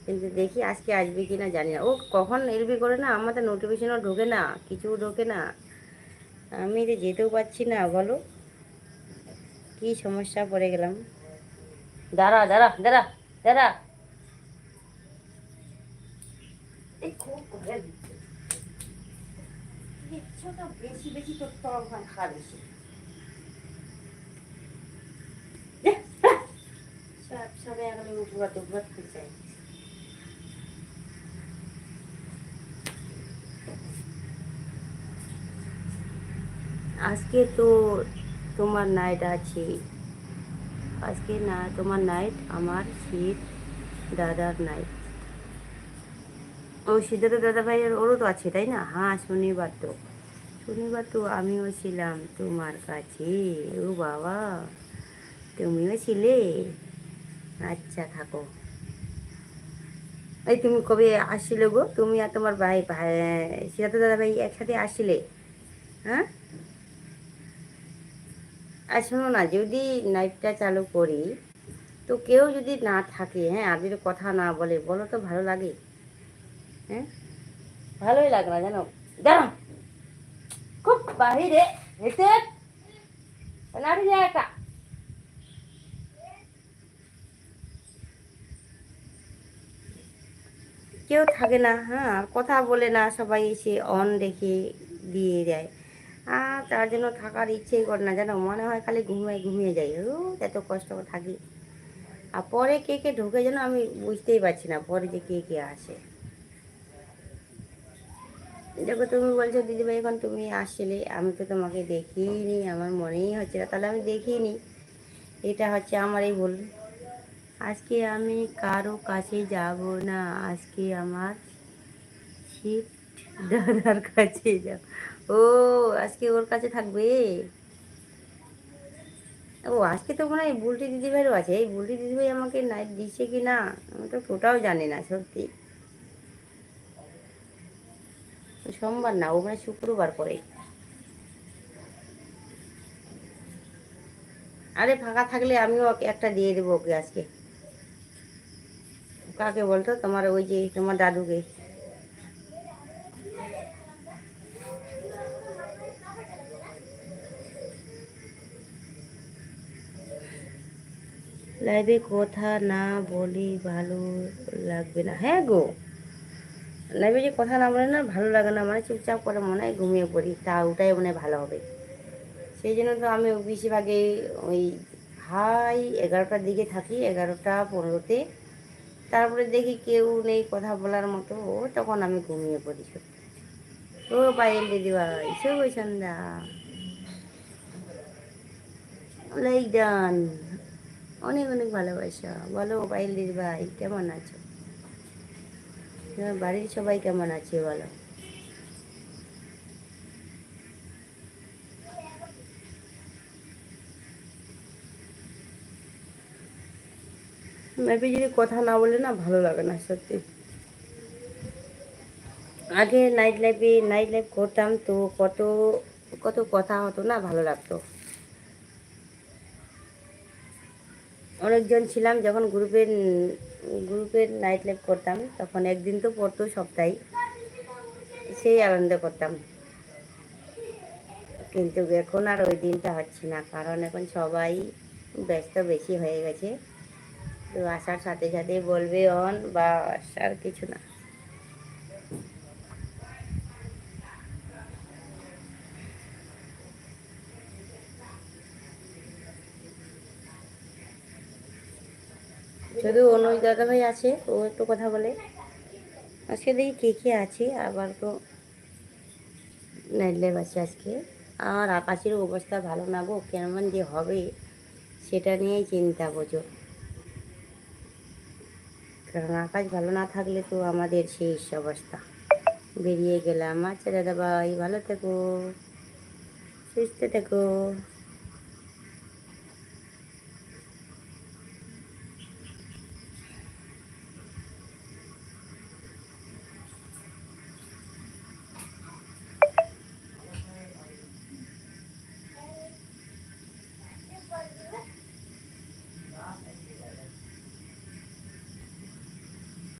কিন্তু দেখি আজকে আসবে কি না জানি না। ও কখন এলবি করে না, আমাদের নোটিফিকেশনও ঢোকে না, কিছু ঢোকে না, আমি তো যেতেও পারছি না। বলো কি সমস্যা পড়ে গেলাম। দাঁড়া দাঁড়া দাঁড়া দাঁড়া, এই খুব বেশি বেশি করতে হবে, খাওয়া বেশি সব সবাই এখন উপরাত উপরাত করতে চাই। আজকে তো তোমার নাইট আছে, আজকে না তোমার নাইট, আমার শীত দাদার নাইট। ও সিদ্ধার্থ দাদা ভাইয়ের ওরও তো আছে তাই না? হ্যাঁ শনিবার তো, শনিবার তো আমিও ছিলাম তোমার কাছে। ও বাবা, তুমিও ছিলে? আচ্ছা থাকো। এই তুমি কবে আসছিলে গো? তুমি আর তোমার ভাই ভাই সিদ্ধার্থ দাদা ভাই একসাথে আসছিলে? হ্যাঁ, আর শোনো না, যদি নাইটটা চালু করি তো কেউ যদি না থাকে, হ্যাঁ, আর যদি কথা না বলে, বলো তো ভালো লাগে? হ্যাঁ, ভালোই লাগে না জানো। দাঁড়া, খুব বাহিরে হেঁটে নাড়ি যায় একটা। কেউ থাকে না, হ্যাঁ, কথা বলে না, সবাই এসে অন রেখে দিয়ে যায়। আর তার জন্য থাকার ইচ্ছেই করে না জানো, মনে হয় খালি ঘুমিয়ে ঘুমিয়ে যাই। ও এত কষ্ট করে থাকি, আর পরে কে কে ঢুকে যেন আমি বুঝতেই পারছি না, পরে যে কে কে আসে। দেখো তুমি বলছো দিদিভাই এখন তুমি আসছিলে, আমি তো তোমাকে দেখিনি, আমার মনেই হচ্ছে না, তাহলে আমি দেখিনি। এটা হচ্ছে আমার এই ভুল। আজকে আমি কারো কাছে যাব না, আজকে আমার শিব দাদার কাছে যাব। ও আজকে ওর কাছে থাকবে? ও আজকে তো মনে হয় বুলটি দিদিভাইয়েরও আছে। এই বুলটি দিদিভাই আমাকে নাইট দিচ্ছে কি না আমি তো ওটাও জানি না সত্যি। সোমবার না, ও মানে শুক্রবার করে। আরে ফাঁকা থাকলে আমিও ওকে একটা দিয়ে দেবো ওকে আজকে। কাকে বলতো? তোমার ওই যে তোমার দাদুকে। লাইভে কথা না বলি ভালো লাগবে না। হ্যাঁ গো, লাইভে যে কথা না বলে না ভালো লাগে না, মানে চুপচাপ করে মনে হয় ঘুমিয়ে পড়ি, তা ওটাই মনে হয় ভালো হবে। সেই জন্য তো আমি বেশিরভাগই ওই হাই 11টার দিকে থাকি, 11টা 15-তে। তারপরে দেখি কেউ নেই কথা বলার মতো, ও তখন আমি ঘুমিয়ে পড়ি। ও পায়েল দিদিভাই, শুভ সন্ধ্যা। লাইক ডান, অনেক অনেক ভালোবাসা। বলো পায়েল দিদিভাই কেমন আছো? তোমার বাড়ির সবাই কেমন আছে বলো? লাইফে যদি কথা না বলে না ভালো লাগে না সত্যি। আগে নাইট লাইফ করতাম তো কত কত কথা হতো না, ভালো লাগতো। অনেকজন ছিলাম যখন গ্রুপের নাইট লাইফ করতাম, তখন একদিন তো পড়তো সপ্তাহে, সেই আনন্দ করতাম। কিন্তু এখন আর ওই দিনটা হচ্ছে না, কারণ এখন সবাই ব্যস্ত বেশি হয়ে গেছে। তো আসার সাথে সাথে বলবে অন, বা আর কিছু না। শুধু অনুজ দাদাভাই আছে, ও একটু কথা বলে। আজকে দেখি কে কে আছে, আবার তো নাইট লাইফ আছে আজকে। আর আকাশের অবস্থা ভালো না গো, কেমন যে হবে সেটা নিয়েই চিন্তা বোঝো। কারণ আকাশ ভালো না থাকলে তো আমাদের শেষ অবস্থা। বেরিয়ে গেলাম। আচ্ছা দাদা ভাই, ভালো থেকো, সুস্থ থেকো।